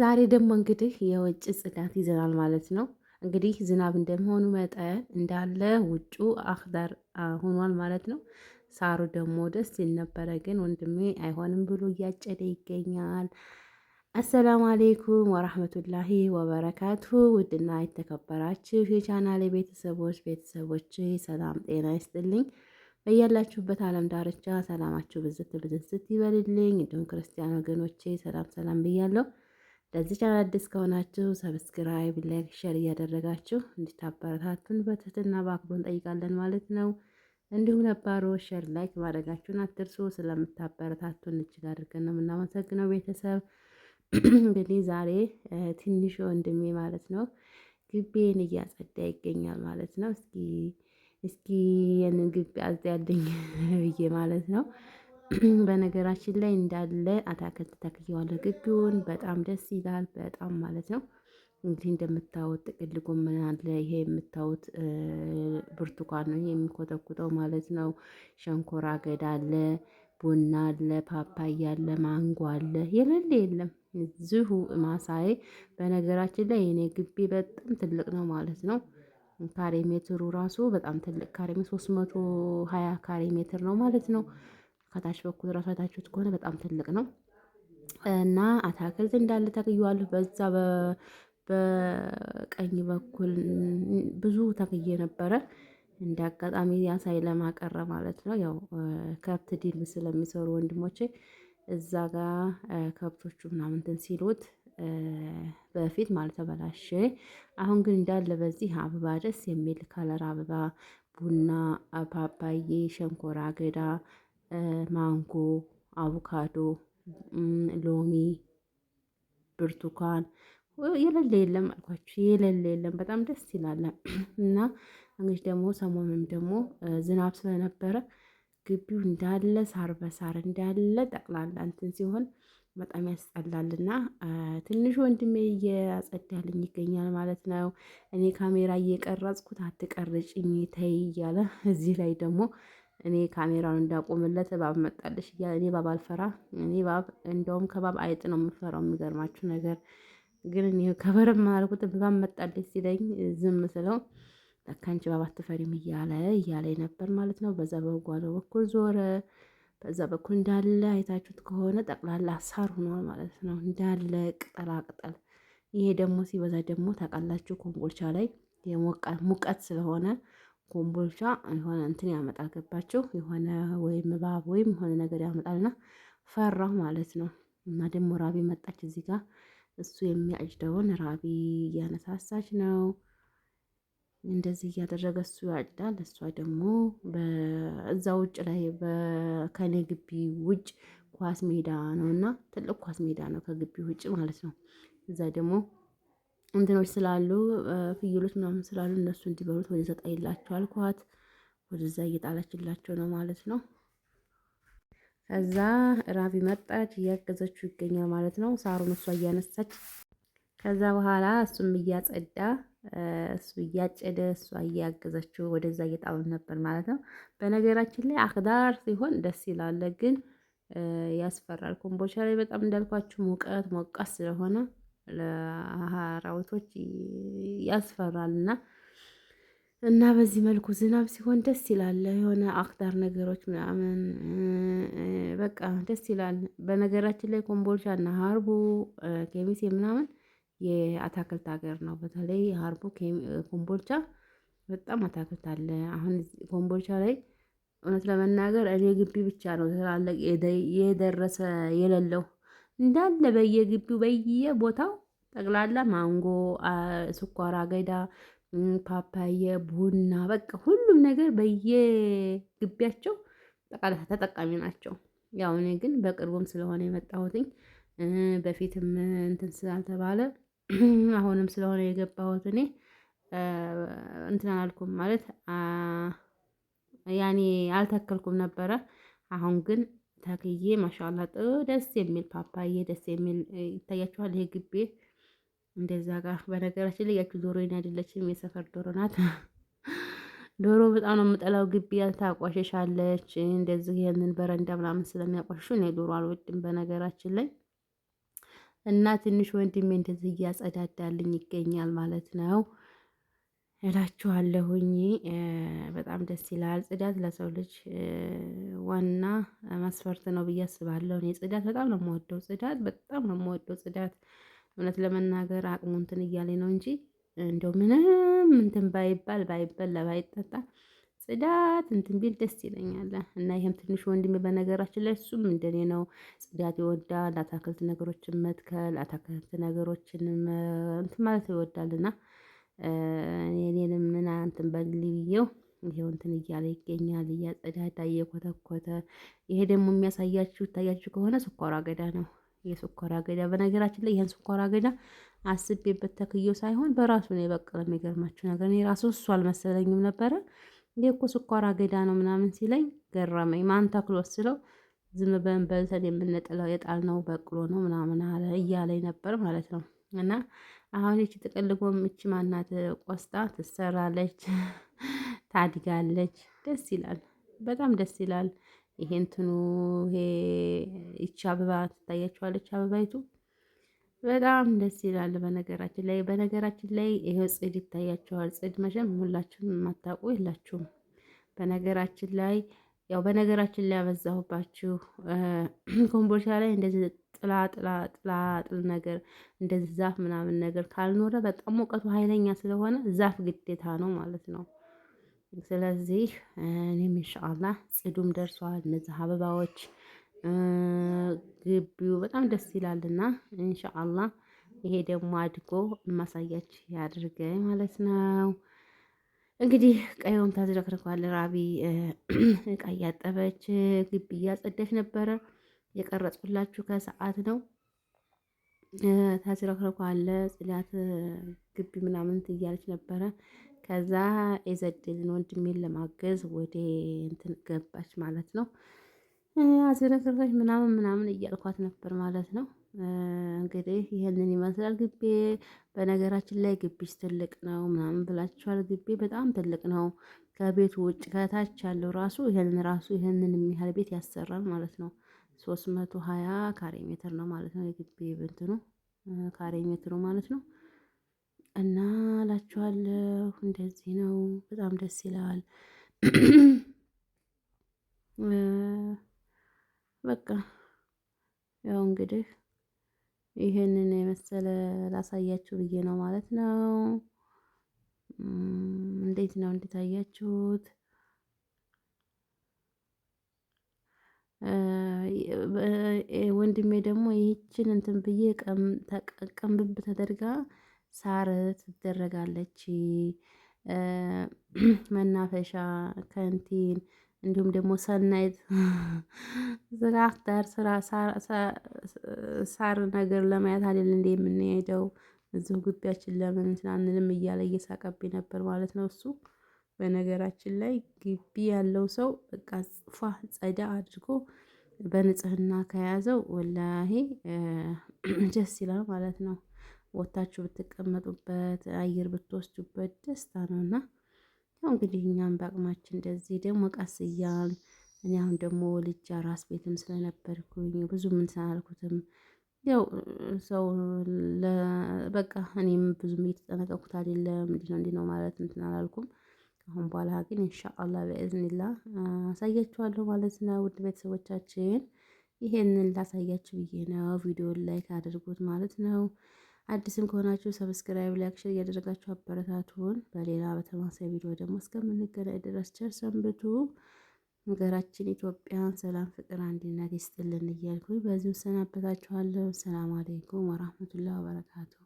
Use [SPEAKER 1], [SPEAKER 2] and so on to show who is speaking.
[SPEAKER 1] ዛሬ ደግሞ እንግዲህ የውጭ ጽዳት ይዘናል ማለት ነው። እንግዲህ ዝናብ እንደመሆኑ መጠን እንዳለ ውጩ አክዳር ሆኗል ማለት ነው። ሳሩ ደግሞ ደስ ሲል ነበረ፣ ግን ወንድሜ አይሆንም ብሎ እያጨደ ይገኛል። አሰላሙ አሌይኩም ወራህመቱላሂ ወበረካቱ። ውድና የተከበራችሁ የቻናሌ ቤተሰቦች ሰላም ጤና ይስጥልኝ። በያላችሁበት ዓለም ዳርቻ ሰላማችሁ ብዝት ብዝት ይበልልኝ። እንዲሁም ክርስቲያን ወገኖቼ ሰላም ሰላም ብያለሁ። ለዚህ ቻናል አዲስ ከሆናችሁ ሰብስክራይብ፣ ላይክ፣ ሼር እያደረጋችሁ እንድታበረታቱን በትህትና በአክብሮት እንጠይቃለን ማለት ነው። እንዲሁም ነባሮ ሼር፣ ላይክ ማድረጋችሁን አትርሱ። ስለምታበረታቱን እጅግ አድርገን ነው የምናመሰግነው ቤተሰብ። እንግዲህ ዛሬ ትንሽ ወንድሜ ማለት ነው ግቢን እያጸዳ ይገኛል ማለት ነው። እስኪ ይህንን ግቢ አጽዳልኝ ብዬ ማለት ነው። በነገራችን ላይ እንዳለ አታክልት ተክዬዋለሁ። ግቢውን በጣም ደስ ይላል፣ በጣም ማለት ነው። እንግዲህ እንደምታዩት ጥቅል ጎመን አለ። ይሄ የምታዩት ብርቱካን ነው የሚኮተኩተው ማለት ነው። ሸንኮራ አገዳ አለ፣ ቡና አለ፣ ፓፓያ አለ፣ ማንጎ አለ። የሌለ የለም እዚሁ ማሳዬ። በነገራችን ላይ የኔ ግቢ በጣም ትልቅ ነው ማለት ነው። ካሬ ሜትሩ ራሱ በጣም ትልቅ ካሬ ሜትር 320 ካሬ ሜትር ነው ማለት ነው። ከታች በኩል ራሱ አይታችሁት ከሆነ በጣም ትልቅ ነው እና አታክልት እንዳለ ተክዬዋለሁ። በዛ በቀኝ በኩል ብዙ ተክዬ ነበረ። እንደ አጋጣሚ ያሳይ ለማቀረ ማለት ነው። ያው ከብት ዲል ስለሚሰሩ ወንድሞቼ እዛ ጋር ከብቶቹ ምናምን እንትን ሲሉት በፊት ማለት ተበላሸ። አሁን ግን እንዳለ በዚህ አበባ ደስ የሚል ከለር አበባ፣ ቡና፣ ፓፓዬ፣ ሸንኮራ አገዳ፣ ማንጎ፣ አቮካዶ፣ ሎሚ፣ ብርቱካን የሌለ የለም አልኳችሁ፣ የሌለ የለም። በጣም ደስ ይላል። እና እንግዲህ ደግሞ ሰሞኑን ደግሞ ዝናብ ስለነበረ ግቢው እንዳለ ሳር በሳር እንዳለ ጠቅላላ እንትን ሲሆን በጣም ያስጠላልና ትንሽ ወንድሜ እያጸዳልኝ ይገኛል ማለት ነው። እኔ ካሜራ እየቀረጽኩት አትቀርጭኝ ተይ እያለ እዚህ ላይ ደግሞ እኔ ካሜራውን እንዳቆምለት እባብ መጣልሽ እያለ እኔ እባብ አልፈራ። እኔ እባብ እንደውም ከባብ አይጥ ነው የምፈራው። የሚገርማችሁ ነገር ግን እኔ ከበረም አልኩት እባብ መጣልሽ ሲለኝ ዝም ስለው ለካ አንቺ እባብ አትፈሪም እያለ ነበር ማለት ነው። በዛ በጓሮ በኩል ዞረ። በዛ በኩል እንዳለ አይታችሁት ከሆነ ጠቅላላ ሳር ሆኗል ማለት ነው። እንዳለ ቅጠላ ቅጠል። ይሄ ደግሞ ሲበዛ ደግሞ ታውቃላችሁ ኮምቦልቻ ላይ ሙቀት ስለሆነ ኮምቦልቻ የሆነ እንትን ያመጣል። ገባችሁ? የሆነ ወይም እባብ ወይም የሆነ ነገር ያመጣልና ፈራሁ ማለት ነው። እና ደግሞ ራቢ መጣች እዚህ ጋር እሱ የሚያጭደውን ራቢ እያነሳሳች ነው። እንደዚህ እያደረገ እሱ ያጭዳል። እሷ ደግሞ በዛ ውጭ ላይ ከኔ ግቢ ውጭ ኳስ ሜዳ ነው እና ትልቅ ኳስ ሜዳ ነው ከግቢ ውጭ ማለት ነው። እዛ ደግሞ እንትኖች ስላሉ ፍየሎች ምናምን ስላሉ እነሱ እንዲበሉት ወደዛ ጣይላቸው አልኳት። ወደዛ እየጣለችላቸው ነው ማለት ነው። ከዛ ራቢ መጣች እያገዘችው ይገኛል ማለት ነው። ሳሩን እሷ እያነሳች ከዛ በኋላ እሱም እያጸዳ እሱ እያጨደ እሷ እያገዘችው ወደዛ እየጣሉ ነበር ማለት ነው። በነገራችን ላይ አክዳር ሲሆን ደስ ይላል፣ ግን ያስፈራል። ኮምቦልቻ ላይ በጣም እንዳልኳችሁ ሞቃት ስለሆነ ለአራዊቶች ያስፈራልና እና በዚህ መልኩ ዝናብ ሲሆን ደስ ይላል። የሆነ አክዳር ነገሮች ምናምን በቃ ደስ ይላል። በነገራችን ላይ ኮምቦልቻ እና ሀርቡ ኬሚሴ ምናምን የአታክልት ሀገር ነው። በተለይ ሀርቡ ኮምቦልቻ በጣም አታክልት አለ። አሁን ኮምቦልቻ ላይ እውነት ለመናገር እኔ ግቢ ብቻ ነው ትላልቅ የደረሰ የሌለው እንዳለ በየግቢው በየቦታው ጠቅላላ ማንጎ፣ ስኳር አገዳ፣ ፓፓየ፣ ቡና በቃ ሁሉም ነገር በየግቢያቸው ጠቃላ ተጠቃሚ ናቸው። ያው እኔ ግን በቅርቡም ስለሆነ የመጣሁትኝ በፊትም እንትን ስላልተባለ አሁንም ስለሆነ የገባሁት እኔ እንትን አላልኩም ማለት ያኔ አልተከልኩም ነበረ። አሁን ግን ተክዬ ማሻአላ ደስ የሚል ፓፓዬ ደስ የሚል ይታያችኋል። ይሄ ግቢ እንደዛ ጋር በነገራችን ላይ ያቺ ዶሮ አይደለችም፣ የሰፈር ዶሮ ናት። ዶሮ በጣም ነው የምጠላው። ግቢ ታቋሸሻለች። እንደዚህ ይሄንን በረንዳ ምናምን ስለሚያቋሽሹ እኔ ዶሮ አልወድም በነገራችን ላይ እና ትንሽ ወንድሜ እንደዚህ እያጸዳዳልኝ ይገኛል ማለት ነው እላችኋለሁኝ። በጣም ደስ ይላል። ጽዳት ለሰው ልጅ ዋና መስፈርት ነው ብዬ አስባለሁ። እኔ ጽዳት በጣም ነው የምወደው። ጽዳት በጣም ነው የምወደው። ጽዳት እውነት ለመናገር አቅሙ እንትን እያለኝ ነው እንጂ እንደው ምንም እንትን ባይበላ ባይጠጣ ጽዳት እንትን ቢል ደስ ይለኛል። እና ይሄም ትንሽ ወንድሜ በነገራችን ላይ እሱም እንደኔ ነው። ጽዳት ይወዳል። አታክልት ነገሮችን መትከል፣ አታክልት ነገሮችን እንትን ማለት ይወዳልና እኔንም ምን እንትን በልልኝ ብዬው ይሄው እንትን እያለ ይገኛል። እያጸዳዳ እየኮተኮተ። ይሄ ደግሞ የሚያሳያችሁ ይታያችሁ ከሆነ ስኳር አገዳ ነው። የስኳር አገዳ በነገራችን ላይ ይሄን ስኳር አገዳ አስቤበት ተክዬው ሳይሆን በራሱ ነው የበቀለ። የሚገርማችሁ ነገር እኔ ራሱ እሱ አልመሰለኝም ነበረ። ይሄ እኮ ስኳር አገዳ ነው ምናምን ሲለኝ ገረመኝ። ማን ተክሎ ስለው ዝም ብለን በልተን የምንጥለው የጣልነው በቅሎ ነው ምናምን አለ እያለኝ ነበር ማለት ነው። እና አሁን ይቺ ጥቅል ጎመን ይቺ ማናት ቆስጣ ትሰራለች፣ ታድጋለች። ደስ ይላል፣ በጣም ደስ ይላል። ይሄ እንትኑ ይሄ ይቺ አበባ ትታያችኋለች። አበባይቱ በጣም ደስ ይላል። በነገራችን ላይ ይሄው ጽድ ይታያችኋል። ጽድ መቼም ሁላችሁም የማታውቁ የላችሁም። በነገራችን ላይ በነገራችን ላይ ያበዛሁባችሁ ኮምቦልቻ ላይ እንደዚህ ጥላጥል ነገር እንደዚህ ዛፍ ምናምን ነገር ካልኖረ በጣም ሙቀቱ ኃይለኛ ስለሆነ ዛፍ ግዴታ ነው ማለት ነው። ስለዚህ እኔም ኢንሻአላህ ጽዱም ደርሷል። እነዚህ አበባዎች ግቢው በጣም ደስ ይላልና ኢንሻአላህ ይሄ ደግሞ አድጎ ማሳያችሁ ያድርገኝ ማለት ነው። እንግዲህ ቀየውም ታዝረክርኳል። ራቢ እቃ እያጠበች ግቢ እያጸደች ነበረ። የቀረጽኩላችሁ ከሰዓት ነው። ታዝረክርኳል። ጽዳት ግቢ ምናምን እያለች ነበረ። ከዛ የዘድልን ወንድሜን ለማገዝ ወደ እንትን ገባች ማለት ነው። አዝረክረከች ምናምን እያልኳት ነበር ማለት ነው። እንግዲህ ይሄንን ይመስላል ግቢ። በነገራችን ላይ ግቢሽ ትልቅ ነው ምናምን ብላችኋል። ግቢ በጣም ትልቅ ነው። ከቤቱ ውጭ ከታች ያለው ይሄንን የሚያህል ቤት ያሰራል ማለት ነው። 320 ካሬ ሜትር ነው ማለት ነው የግቢ እንትኑ ካሬ ሜትሩ ማለት ነው። እና እላችኋለሁ እንደዚህ ነው። በጣም ደስ ይላል። በቃ ያው እንግዲህ ይሄንን የመሰለ ላሳያችሁ ብዬ ነው ማለት ነው። እንዴት ነው እንድታያችሁት? ወንድሜ ደግሞ ይህችን እንትን ብዬ ቀንብብ ተደርጋ ሳር ትደረጋለች። መናፈሻ ከንቲን እንዲሁም ደግሞ ሰናይት ዝራክታር ስራ ሳር ነገር ለማየት አይደል እንዴ የምንሄደው? እዚሁ ግቢያችን ለምን እንትን አንልም እያለ እየሳቀብኝ ነበር ማለት ነው እሱ። በነገራችን ላይ ግቢ ያለው ሰው በቃ ጸዳ አድርጎ በንጽህና ከያዘው ወላሂ ደስ ይላል ማለት ነው። ወታችሁ ብትቀመጡበት አየር ብትወስዱበት ደስታ ነውና ያው እንግዲህ እኛም በአቅማችን እንደዚህ ደግሞ ቀስ እያልን እኔ አሁን ደግሞ ልጅ አራስ ቤትም ስለነበርኩኝ ብዙም እንትን አላልኩትም። ያው ሰው በቃ እኔም ብዙም እየተጠነቀቅኩት አይደለም። እንዲህ ነው ማለት እንትን አላልኩም። አሁን በኋላ ግን ኢንሻአላህ በኢዝኒላህ አሳያችኋለሁ ማለት ነው። ውድ ቤተሰቦቻችን ይሄንን ላሳያችሁ ብዬ ነው። ቪዲዮን ላይክ አድርጉት ማለት ነው። አዲስም ከሆናችሁ ሰብስክራይብ፣ ላይክ፣ ሼር እያደረጋችሁ አበረታቱን። በሌላ በተመሳሳይ ቪዲዮ ደግሞ እስከምንገናኝ ድረስ ቸር ሰንብቱ። ሀገራችን ኢትዮጵያን ሰላም፣ ፍቅር፣ አንድነት ይስጥልን እያልኩኝ በዚሁ ሰናበታችኋለሁ። ሰላም አለይኩም ወራህመቱላሂ ወበረካቱ።